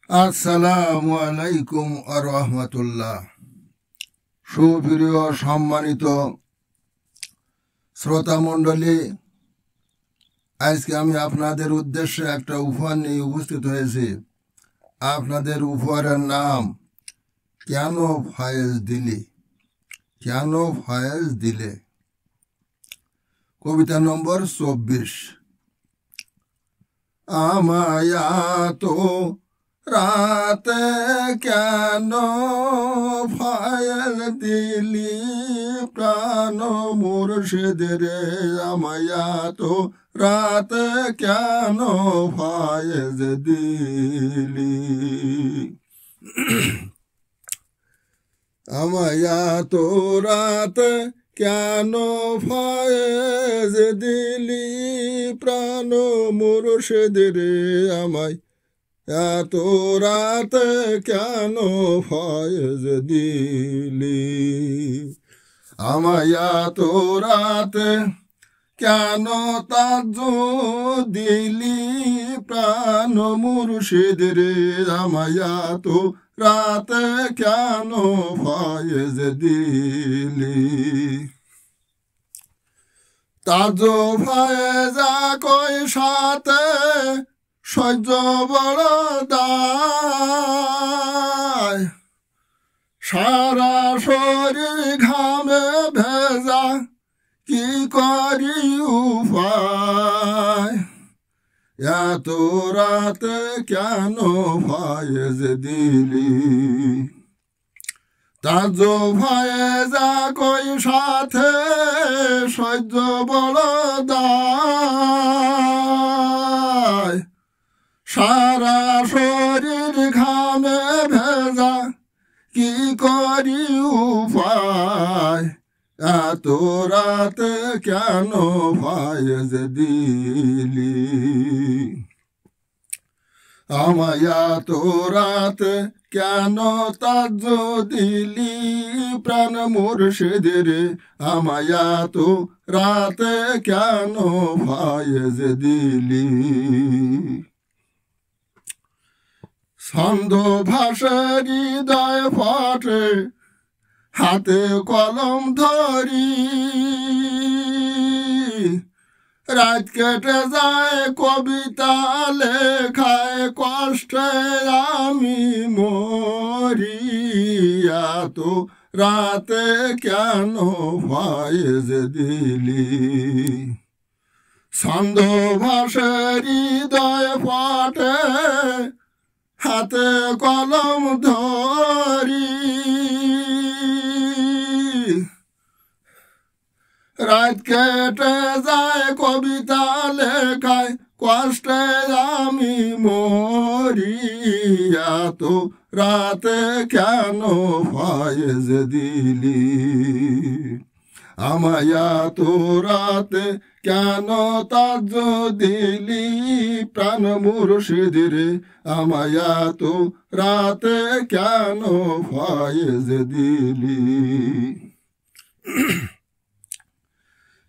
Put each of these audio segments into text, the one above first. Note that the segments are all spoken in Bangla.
আসসালামু আলাইকুম ওয়া রাহমাতুল্লাহ। সুপ্রিয় সম্মানিত শ্রোতা মণ্ডলী, আজকে আমি আপনাদের উদ্দেশ্যে একটা উপহার নিয়ে উপস্থিত হয়েছি। আপনাদের উপহারের নাম কেন ফয়েজ দিলি, কেন ফয়েজ দিলে। কবিতা নম্বর 24। আমায়া তো রাতে কেন ফয়েজ দিলি, প্রাণ মুর্শিদের আমায়া তো রাতে কেন ফয়েজ দিলি। আমায়া তো রাতে কেন ফয়েজ দিলি, প্রাণ মুর্শিদের আমায় এত রাতে কেন ফয়েজ দিলি। আমায় এত রাতে কেন তাজ্জুদ দিলি, প্রাণ মুর্শিদের আমায় এত রাতে কেন ফয়েজ দিলি। তাজ্জু ফয়েজা কই সাথে সহ্য বড় দায়, সারা শরীর ঘামে ভেজা কি করি উপায়। এত রাতে কেন ফয়েজ দিলি। তাজ্জু ফয়েজা কই সাথে সহ্য বড় দায়, সারা শরীর ঘামে ভেজা কি করি উপায়। এত রাতে কেন ফয়েজ দিলি। আমায় এত রাতে কেন তাজ্জুদ দিলি, প্রাণ মুর্শিদের আমায় এত রাতে কেন ফয়েজ দিলি। ছন্দ ভাষার হৃদয় ফটে হাতে কলম ধরি, রাত কেটে যায় কবিতা লেখায় কষ্টে আমি মরি। এত রাতে কেন ফয়েজ দিলি। ছন্দ ভাষার হৃদয় ফটে হাতে কলম ধরি, রাত কেটে যায় কবিতা লেখায় কষ্টে আমি মরি। এত রাতে কেন ফয়েজ দিলি। আমায় এত রাতে কেন তাজ্জুদ দিলি, প্রাণ মুর্শিদের আমায় এত রাতে কেন ফয়েজ দিলি।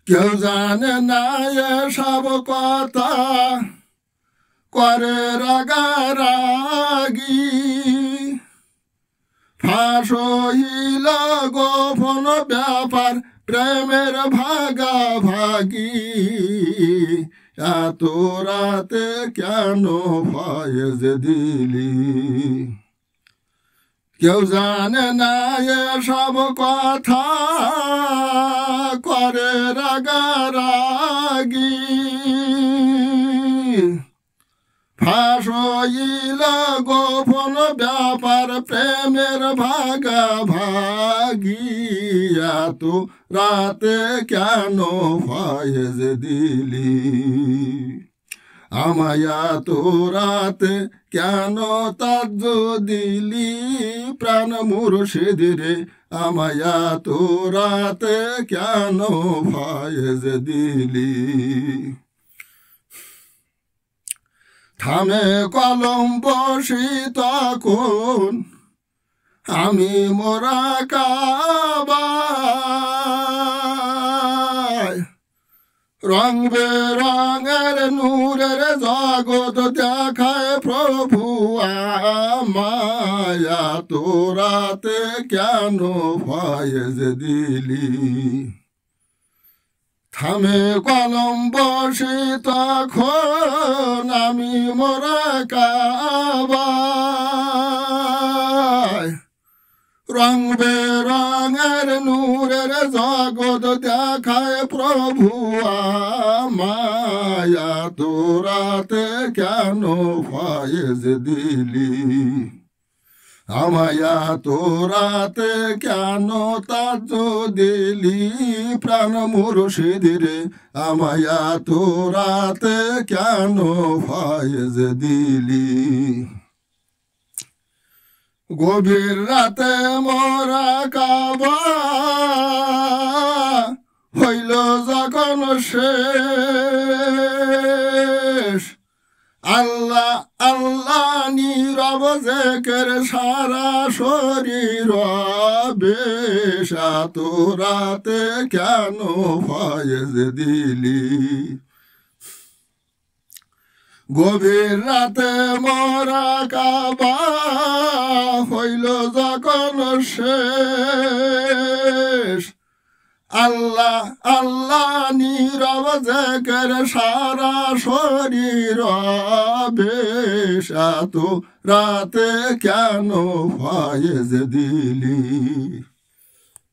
কেউ জানে না এসব কথা করে রাগারাগি, ফাঁস হইল গোপন ব্যাপার প্রেমের ভাগাভাগি। এত রাতে কেন ফয়েজ দিলি। কেউ জানে না এসব কথা করে রাগারাগি, ফাঁস হইল গোপন ব্যাপার প্রেমের ভাগাভাগি। এত রাতে কেন ফয়েজ দিলি। আমায় এত রাতে কেন তাজ্জুদ দিলি, প্রাণ মুর্শিদের আমায় এত রাতে কেন ফয়েজ দিলি। থামে কলম বসি তখন আমি মোরাকাবায়, রং বেরঙের নূরের জগৎ দেখায় প্রভু আমায়া তোরাতে কেন ফয়েজ দিলি থামে কলম বসে তখন আমি মোরা কাবায় রং বেরঙের নূরের জগৎ দেখায় প্রভু আমায়া তোরাতে কেন ফয়েজ দিলি আমায়া তোরাতে কেন তাজ দিলি প্রাণ মুর্শিদিরে আমায়া তোরাতে কেন ফয়েজ দিলি গভীর রাতে মোরা কাবা হইল যখন শেষ আল্লাহ আল্লাহ নীরব জেকের সারা শরীর বেশা তোরাতে কেন ফয়েজ দিলি গভীর রাতে মোরা কাবা হইল যখন শেষ আল্লাহ আল্লাহ নীরব জেকের সারা শরীর বেশা তোরাতে কেন ফয়েজ দিলি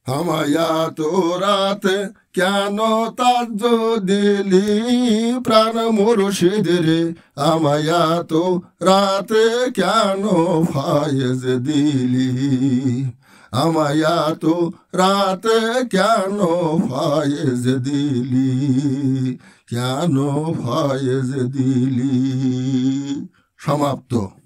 আমায়া তোরাতে কেন তাজ দিলি প্রাণ মুর্শিদিরে আমায়া তোরাতে কেন ফয়েজ দিলি আমায়া তোরাতে কেন ফয়েজ দিলি কেন ফয়েজ দিলি। সমাপ্ত।